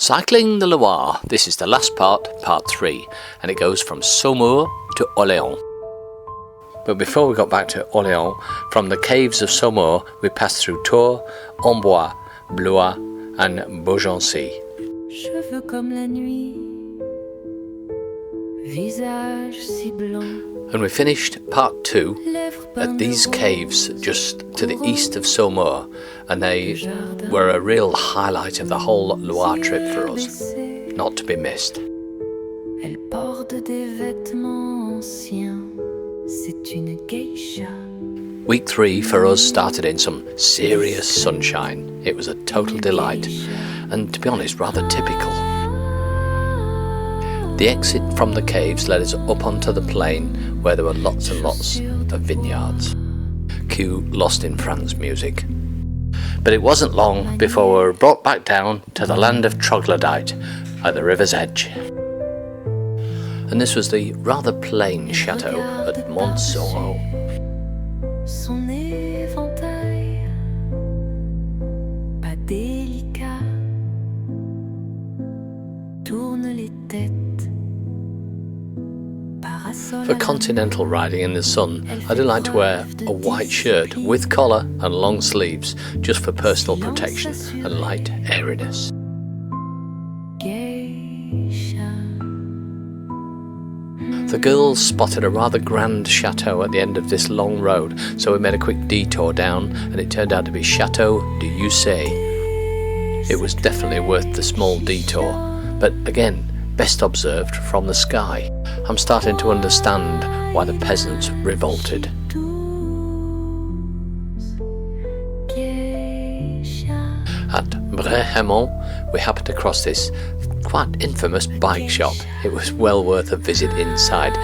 Cycling the Loire, this is the last part 3, and it goes from Saumur to Orléans. But before we got back to Orléans, from the caves of Saumur we passed through Tours, Amboise, Blois and Beaugency. Cheveux comme la nuit, visage si blanc. And we finished part 2 at these caves just to the east of Saumur, and they were a real highlight of the whole Loire trip for us, not to be missed. Elle porte des vêtements anciens, c'est une geisha. Week 3 for us started in some serious sunshine. It was a total delight, and to be honest, rather typical. The exit from the caves led us up onto the plain where there were lots and lots of vineyards. Cue Lost in France music. But it wasn't long before we were brought back down to the land of troglodyte at the river's edge. And this was the rather plain chateau at Saumur. Son éventail, pas délicat, tourne les têtes. For continental riding in the sun, I do like to wear a white shirt with collar and long sleeves, just for personal protection and light airiness. The girls spotted a rather grand chateau at the end of this long road, so we made a quick detour down, and it turned out to be Chateau de Ussé. It was definitely worth the small detour, but again, best observed from the sky. I'm starting to understand why the peasants revolted. At Brehemont, we happened to cross this quite infamous bike shop. It was well worth a visit inside.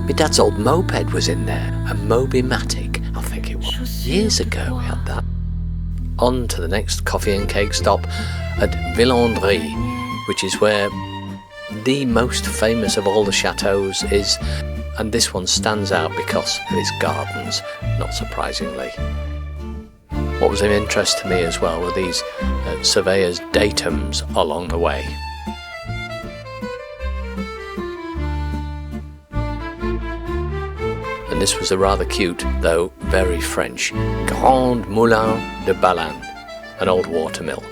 My dad's old moped was in there, a Moby-Matic, I think it was. Years ago we had that. On to the next coffee and cake stop at Villandry, which is where the most famous of all the chateaux is, and this one stands out because of its gardens, not surprisingly. What was of interest to me as well were these surveyors' datums along the way. And this was a rather cute, though very French, Grand Moulin de Baleine, an old watermill.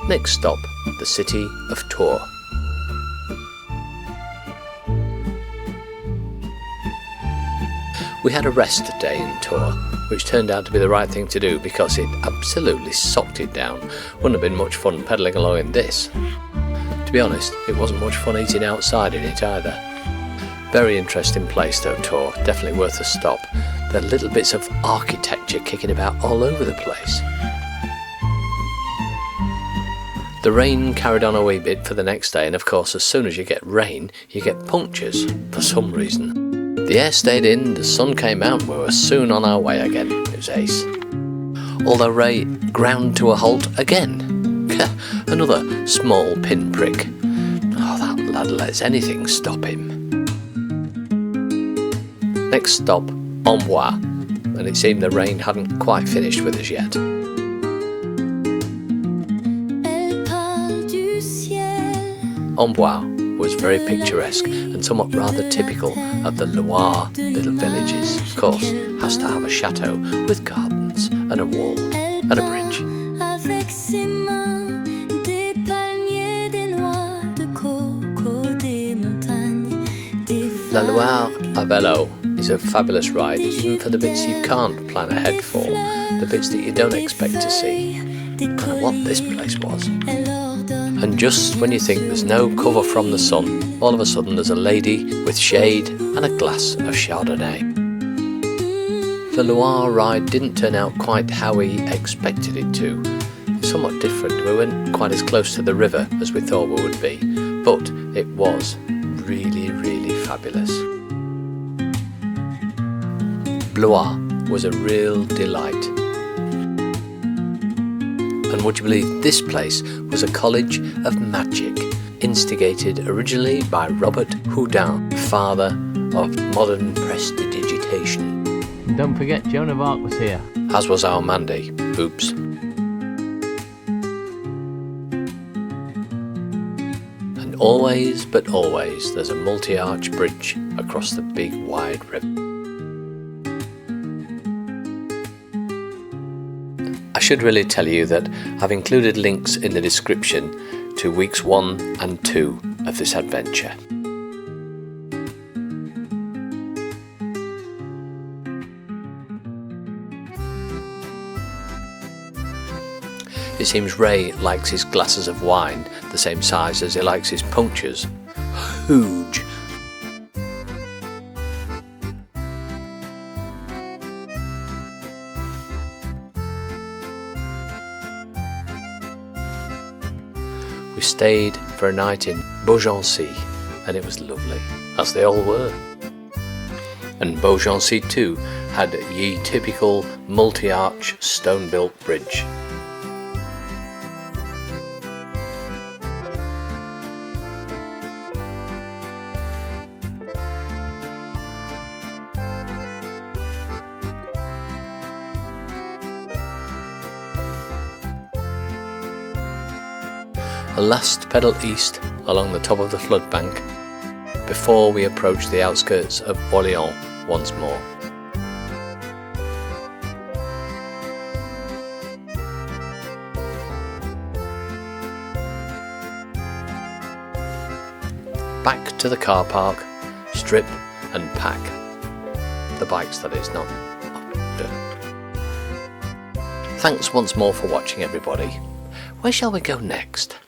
Next stop, the city of Tours. We had a rest day in Tours, which turned out to be the right thing to do because it absolutely socked it down. Wouldn't have been much fun pedalling along in this. To be honest, it wasn't much fun eating outside in it either. Very interesting place though, Tours, definitely worth a stop. There are little bits of architecture kicking about all over the place. The rain carried on a wee bit for the next day, and of course as soon as you get rain, you get punctures, for some reason. The air stayed in, the sun came out, we were soon on our way again. It was ace. Although Ray ground to a halt again. Another small pinprick. Oh, that lad lets anything stop him. Next stop, Amboise, and it seemed the rain hadn't quite finished with us yet. Amboise was very picturesque and somewhat rather typical of the Loire little villages. Of course, has to have a chateau with gardens and a wall and a bridge. La Loire à vélo is a fabulous ride, even for the bits you can't plan ahead for, the bits that you don't expect to see. And what this place was. And just when you think there's no cover from the sun, all of a sudden there's a lady with shade and a glass of Chardonnay. The Loire ride didn't turn out quite how we expected it to. Somewhat different, we weren't quite as close to the river as we thought we would be, but it was really, really fabulous. Blois was a real delight. And would you believe this place was a college of magic, instigated originally by Robert Houdin, father of modern prestidigitation. And don't forget Joan of Arc was here. As was our Mandy. Oops. And always, but always, there's a multi-arch bridge across the big wide river. I should really tell you that I've included links in the description to weeks 1 and 2 of this adventure. It seems Ray likes his glasses of wine the same size as he likes his punctures. Huge! We stayed for a night in Beaugency, and it was lovely, as they all were. And Beaugency too had ye typical multi-arch stone-built bridge. A last pedal east along the top of the flood bank before we approach the outskirts of Orléans once more. Back to the car park, strip and pack. The bikes, that is, not. Thanks once more for watching, everybody. Where shall we go next?